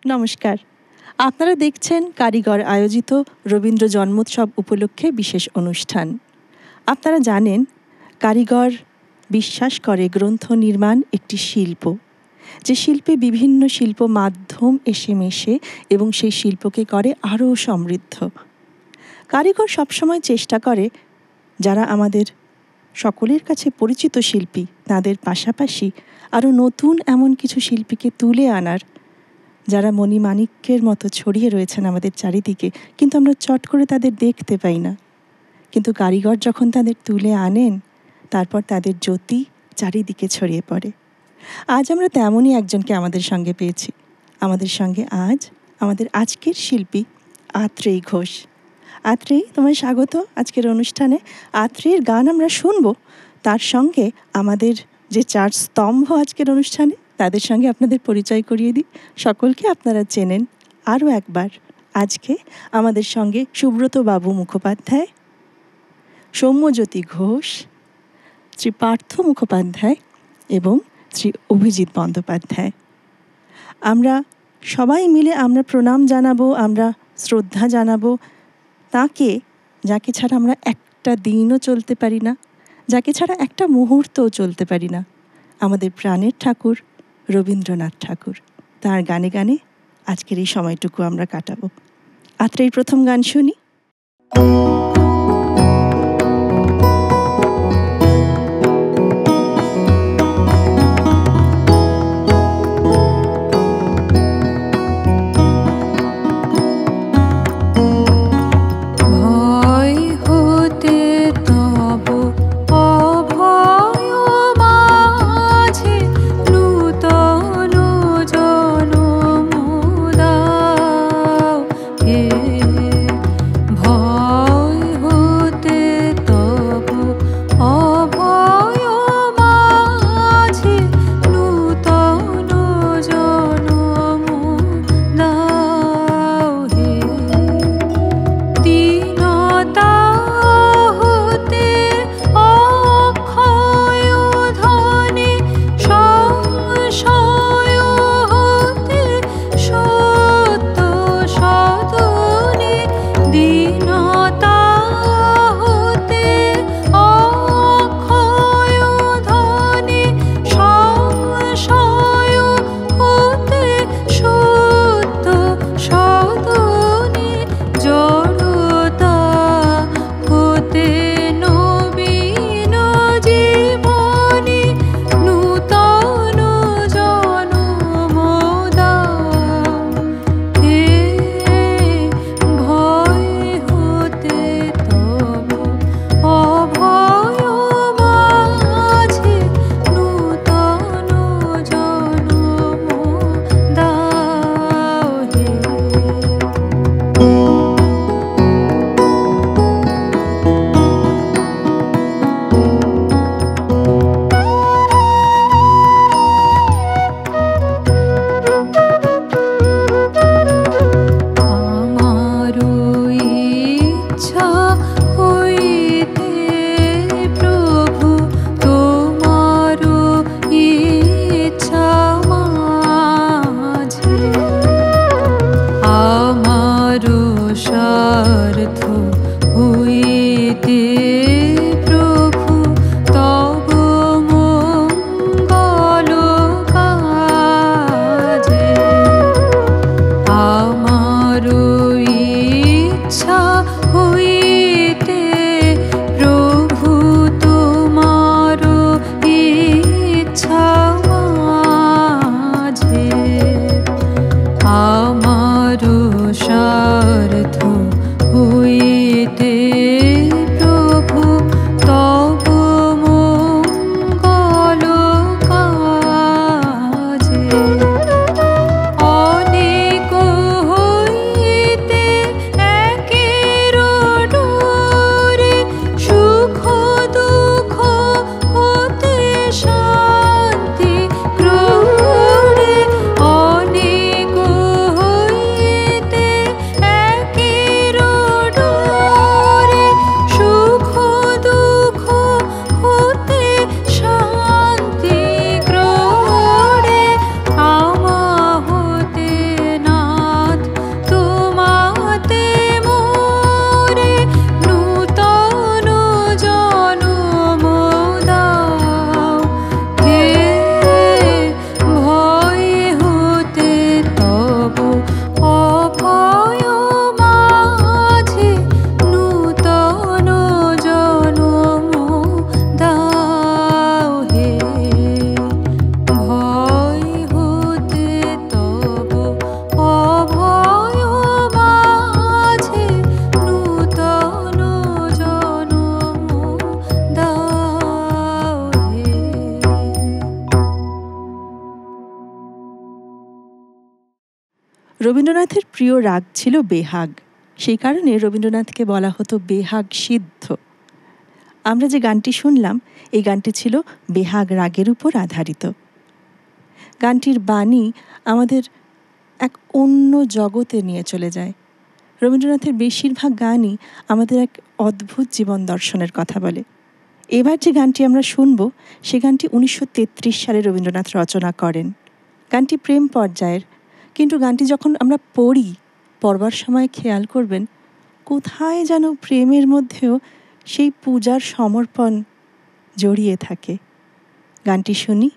নমস্কার। আপনারা দেখছেন কারিগর আয়োজিত রবীন্দ্র জন্মোৎসব উপলক্ষে বিশেষ অনুষ্ঠান। আপনারা জানেন, কারিগর বিশ্বাস করে গ্রন্থ নির্মাণ একটি শিল্প, যে শিল্পে বিভিন্ন শিল্প মাধ্যম এসে মেশে এবং সেই শিল্পকে করে আরও সমৃদ্ধ। কারিগর সবসময় চেষ্টা করে যারা আমাদের সকলের কাছে পরিচিত শিল্পী, তাদের পাশাপাশি আরও নতুন এমন কিছু শিল্পীকে তুলে আনার, যারা মণিমাণিক্যের মতো ছড়িয়ে রয়েছেন আমাদের চারিদিকে, কিন্তু আমরা চট করে তাদের দেখতে পাই না। কিন্তু কারিগর যখন তাদের তুলে আনেন, তারপর তাদের জ্যোতি চারিদিকে ছড়িয়ে পড়ে। আজ আমরা তেমনই একজনকে আমাদের সঙ্গে পেয়েছি। আমাদের সঙ্গে আজ আমাদের আজকের শিল্পী আত্রেয়ী ঘোষ। আত্রেয়ী, তোমায় স্বাগত আজকের অনুষ্ঠানে। আত্রেয়ীর গান আমরা শুনবো, তার সঙ্গে আমাদের যে 4 স্তম্ভ আজকের অনুষ্ঠানে, তাদের সঙ্গে আপনাদের পরিচয় করিয়ে দিই। সকলকে আপনারা চেনেন। আরও একবার আজকে আমাদের সঙ্গে সুব্রত বাবু মুখোপাধ্যায়, সৌম্যজ্যোতি ঘোষ, শ্রী পার্থ মুখোপাধ্যায় এবং শ্রী অভিজিৎ বন্দ্যোপাধ্যায়। আমরা সবাই মিলে আমরা প্রণাম জানাবো, আমরা শ্রদ্ধা জানাবো তাকে, যাকে ছাড়া আমরা একটা দিনও চলতে পারি না, যাকে ছাড়া একটা মুহূর্তও চলতে পারি না, আমাদের প্রাণের ঠাকুর রবীন্দ্রনাথ ঠাকুর। তার গানে গানে আজকের এই সময়টুকু আমরা কাটাবো। আত্রেয়ীর প্রথম গান শুনি। ভয় রবীন্দ্রনাথের প্রিয় রাগ ছিল বেহাগ, সেই কারণে রবীন্দ্রনাথকে বলা হতো বেহাগ সিদ্ধ। আমরা যে গানটি শুনলাম, এই গানটি ছিল বেহাগ রাগের উপর আধারিত। গানটির বাণী আমাদের এক অন্য জগতে নিয়ে চলে যায়। রবীন্দ্রনাথের বেশিরভাগ গানই আমাদের এক অদ্ভুত জীবন দর্শনের কথা বলে। এবার যে গানটি আমরা শুনব, সে গানটি 1933 সালে রবীন্দ্রনাথ রচনা করেন। গানটি প্রেম পর্যায়ের, কিন্তু গানটি যখন আমরা পড়বার সময় খেয়াল করবেন কোথায় যেন প্রেমের মধ্যেও সেই পূজার সমর্পণ জড়িয়ে থাকে। গানটি শুনি।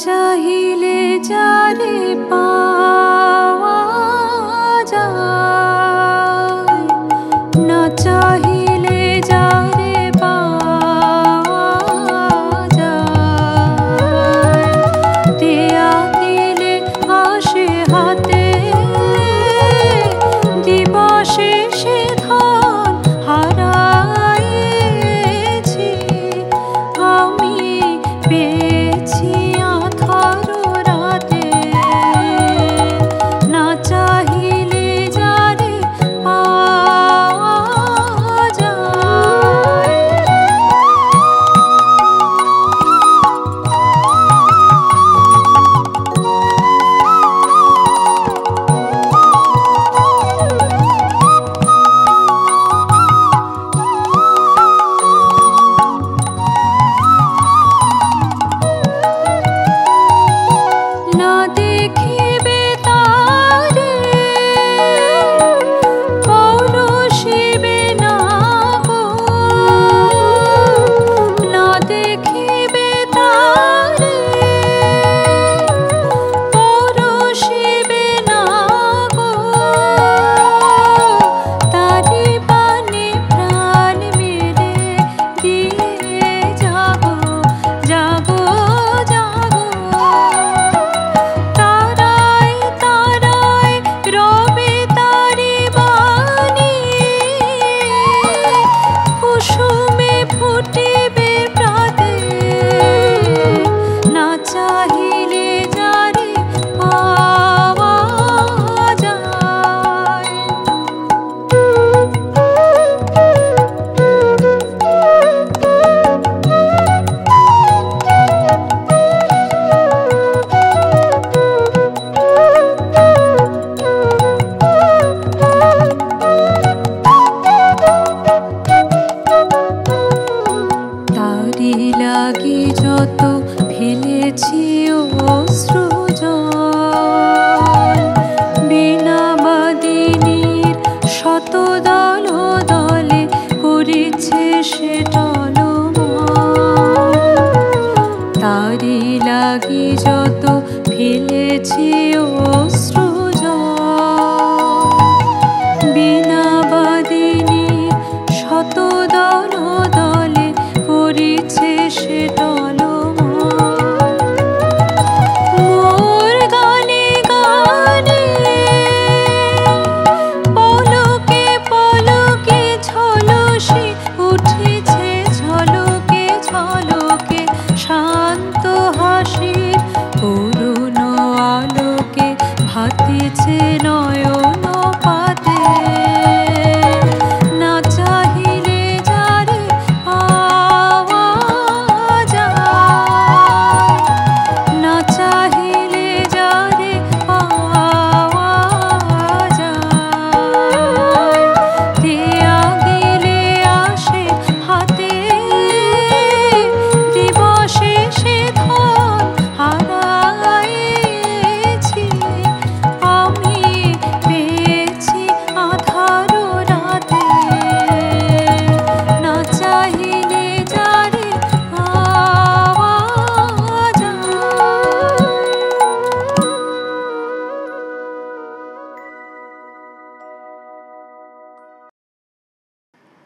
চাহিলে যারে পাওয়া যায়, না চাহিলে যারে পাওয়া যায়, দেয়া দিলে আসে হাতে, দিবসে সে ধন হারাইছি আমি পেয়েছি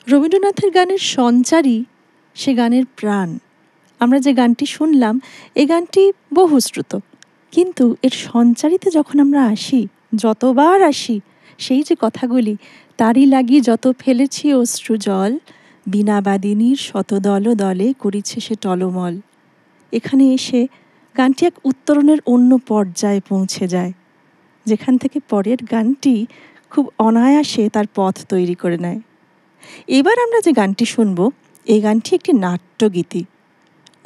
রবীন্দ্রনাথের গানের সঞ্চারী সে গানের প্রাণ। আমরা যে গানটি শুনলাম এই গানটি বহুশ্রুত, কিন্তু এর সঞ্চারিতে যখন আমরা আসি, যতবার আসি, সেই যে কথাগুলি, তারই লাগি যত ফেলেছি অশ্রু জল, বীণাবাদিনীর শতদল দলে করিছে সে টলমল। এখানে এসে গানটি এক উত্তরণের অন্য পর্যায়ে পৌঁছে যায়, যেখান থেকে পরের গানটি খুব অনায়াসে তার পথ তৈরি করে নেয়। এবার আমরা যে গানটি শুনব এই গানটি একটি নাট্যগীতি,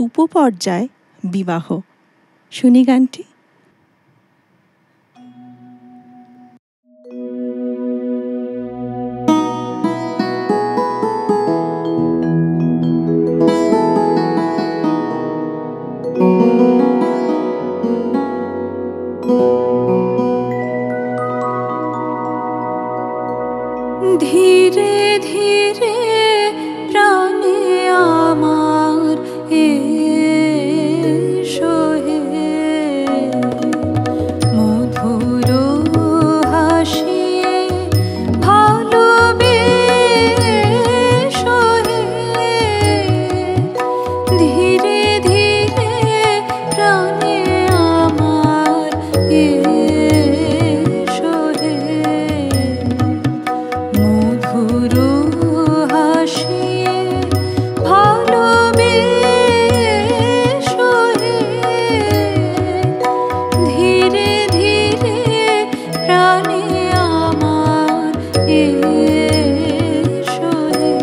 উপপর্যায় বিবাহ। শুনি গানটি। ধীরে ধীরে প্রাণে আমার এসো হে, মধুর হাসিয়ে ভালোবেসো হে, ধীরে ধীরে প্রাণে আমার এসো হে, মধুর হাসিয়ে ভালোবেসো হে, ধীরে ধীরে প্রাণে আমার এসো হে।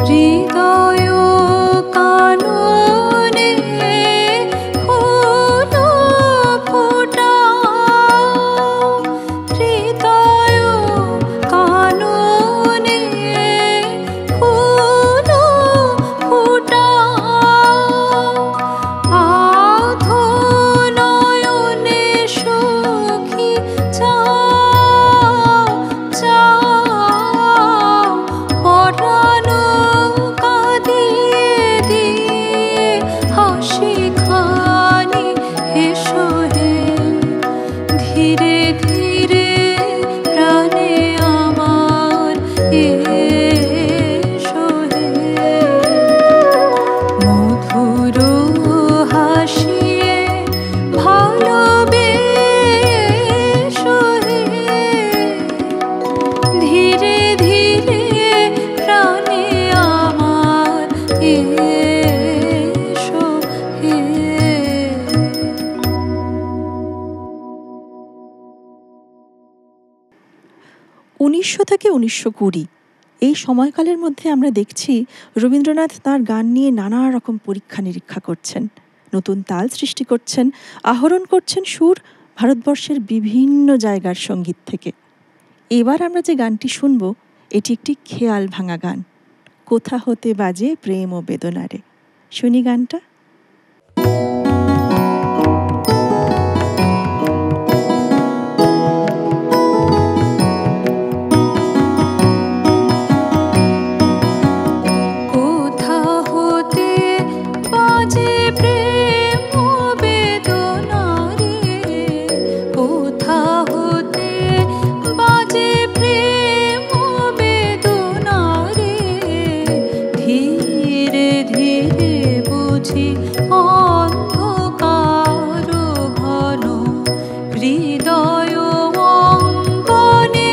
হৃদয় কাননে ফুল ফোটাও, হৃদয় কাননে ফুল ফোটাও, আধো নয়নে সখী চাও চাও, পরাণ কাঁদিয়ে দিয়ে হাসি খানি হেসো হে, ধীরে ধীরে প্রাণে আমার এসো হে, মধুর হাসিয়ে ভালোবেসো হে, ধীরে ধীরে প্রাণে আমার এসো হে। 1900 থেকে 1920 এই সময়কালের মধ্যে আমরা দেখছি রবীন্দ্রনাথ তাঁর গান নিয়ে নানা রকম পরীক্ষা নিরীক্ষা করছেন, নতুন তাল সৃষ্টি করছেন, আহরণ করছেন সুর ভারতবর্ষের বিভিন্ন জায়গার সঙ্গীত থেকে। এবার আমরা যে গানটি শুনব এটি একটি খেয়াল ভাঙা গান, কোথা হতে বাজে প্রেম ও বেদনারে। শুনি গানটা। কোথা হতে বাজে প্রেম ও বেদনারে, কোথা হতে বাজে প্রেম ও বেদনারে, ধীরে ধীরে বুঝি অন্ধকার ঘন, হৃদয় অঙ্গনে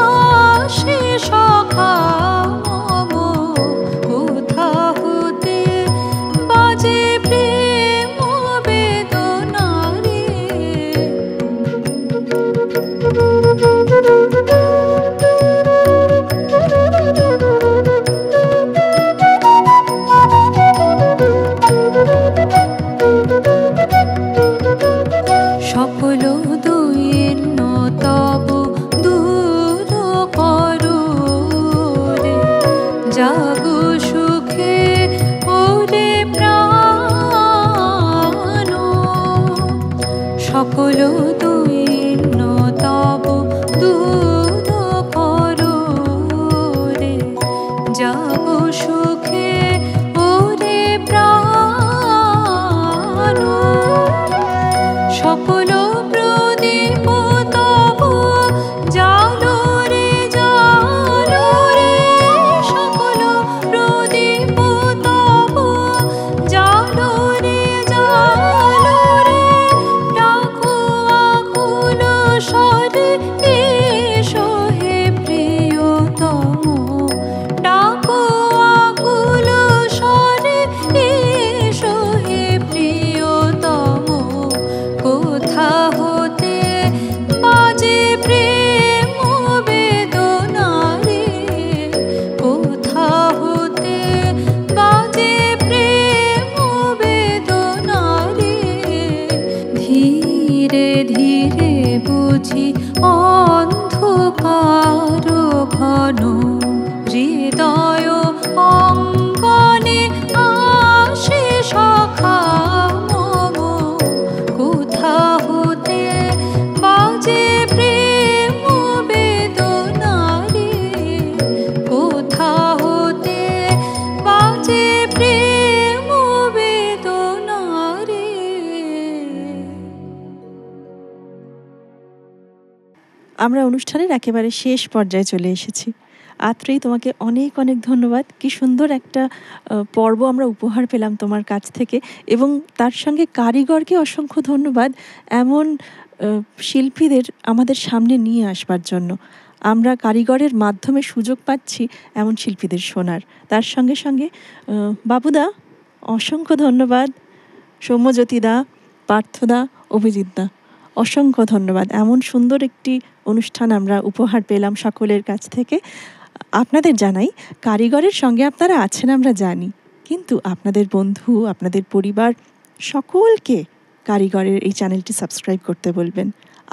আসে সখা মম, কোথা হতে বাজে প্রেম ও বেদনারে। সকল দৈন্য তব দূর করো রে, জাগো সুখে ওরে প্রাণ, সকল দৈন্য তব আমরা অনুষ্ঠানের একেবারে শেষ পর্যায়ে চলে এসেছি। আত্রেই তোমাকে অনেক অনেক ধন্যবাদ। কি সুন্দর একটা পর্ব আমরা উপহার পেলাম তোমার কাছ থেকে, এবং তার সঙ্গে কারিগরকে অসংখ্য ধন্যবাদ এমন শিল্পীদের আমাদের সামনে নিয়ে আসবার জন্য। আমরা কারিগরের মাধ্যমে সুযোগ পাচ্ছি এমন শিল্পীদের শোনার। তার সঙ্গে সঙ্গে বাবুদা অসংখ্য ধন্যবাদ, সৌম্যজ্যোতিদা, পার্থদা, অভিজিৎদা অসংখ্য ধন্যবাদ। এমন সুন্দর একটি অনুষ্ঠান আমরা উপহার পেলাম সকলের কাছ থেকে। আপনাদের জানাই, কারিগরের সঙ্গে আপনারা আছেন আমরা জানি, কিন্তু আপনাদের বন্ধু, আপনাদের পরিবার সকলকে কারিগরের এই চ্যানেলটি সাবস্ক্রাইব করতে বলবেন।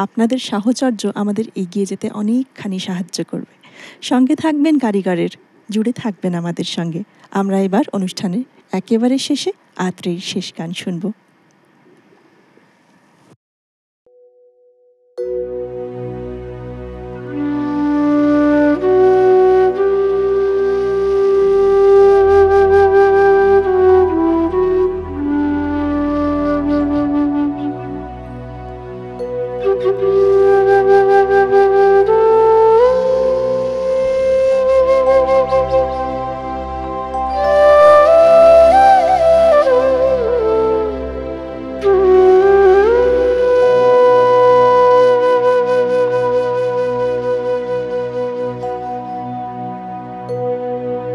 আপনাদের সাহচর্য আমাদের এগিয়ে যেতে অনেকখানি সাহায্য করবে। সঙ্গে থাকবেন কারিগরের, জুড়ে থাকবেন আমাদের সঙ্গে। আমরা এবার অনুষ্ঠানের একেবারে শেষে আত্রেয়ীর শেষ গান শুনব।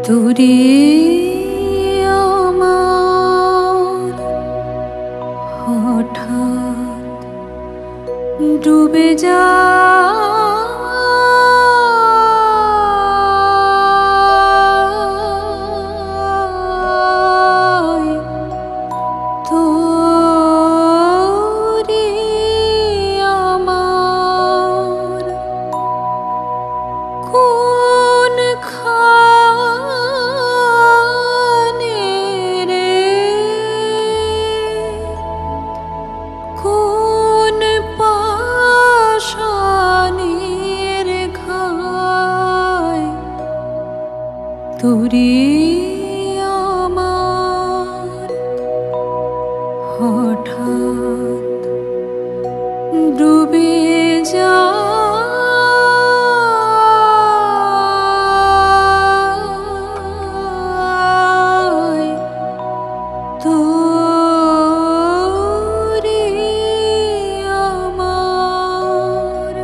তোরে আমার হঠাৎ ডুবে যায় তোরে আমার কোন খানে রে, কোন পাষাণের ঘায় তোরে আমার হঠাৎ ডুবে যায় তোরে আমার।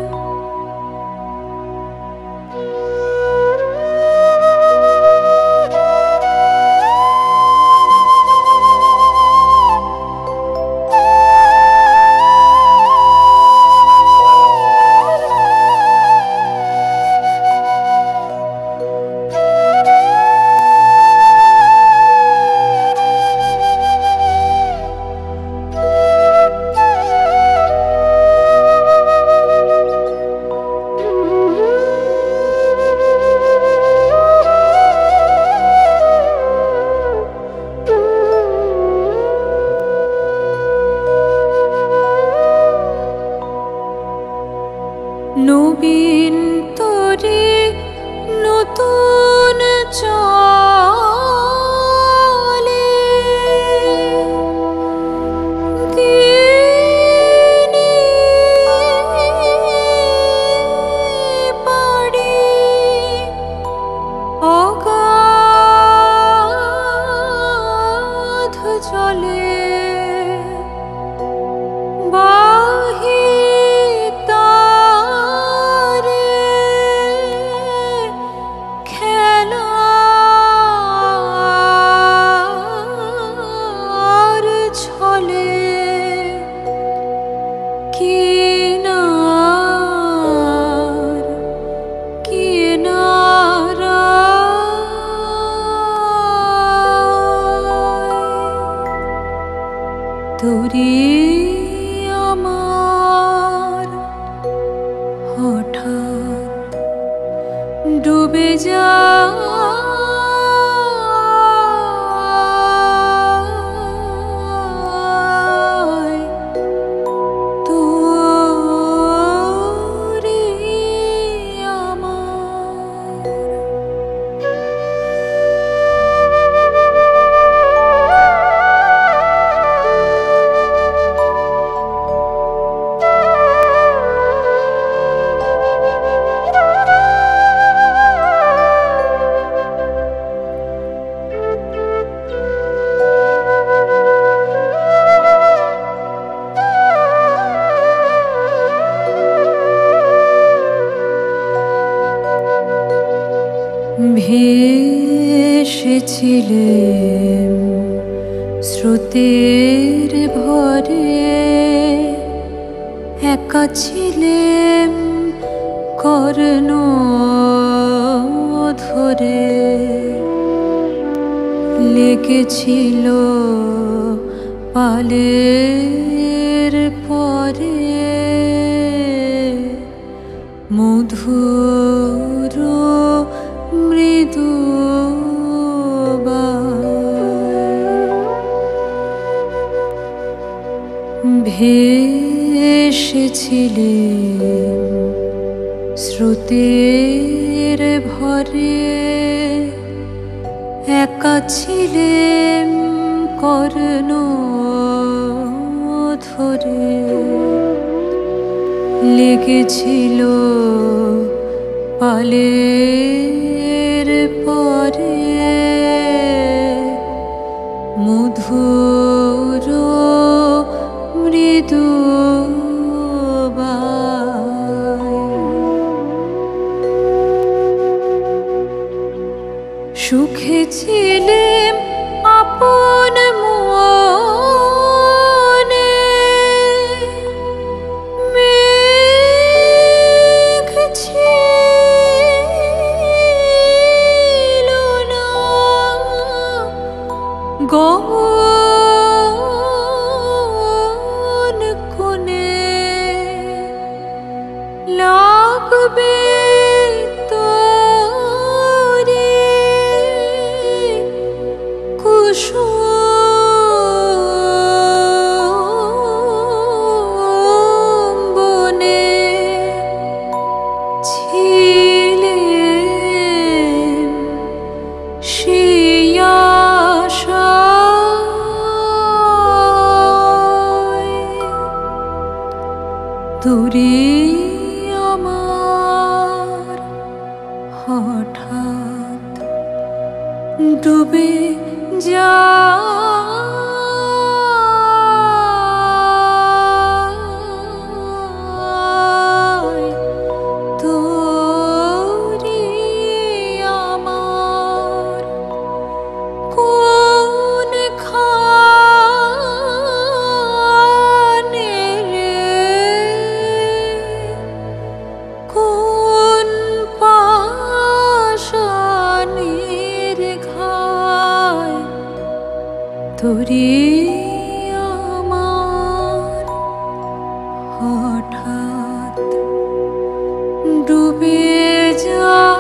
নবীন তোরে নতুন চলে দিনে পাড়ি অগাধ জলে খেলার ছলে তোরে আমার হঠাৎ ডুবে যায় তোরে আমার। ভেসেছিলেম স্রোতের ভরে, একা ছিলেম কর্ণ ধরে, লেগেছিল পালের পরে মধুর মৃদু ভেসেছিলেম স্রোতের ভরে, একা ছিলেম কর্ণ ধরে, লেগেছিল পালের পরে মধুর মৃদু সুখে ছিলেম আপন মনে, মেঘ ছিল না গগন কোণে, লাগবে বনে ছিলেম সেই আশায়, দূরে আমার হঠাৎ ডুবে যায় তোরে আমার কোন খানে রে, কোন পাশানের ঘায় তোরে আমার হঠাৎ ডুবে যায়।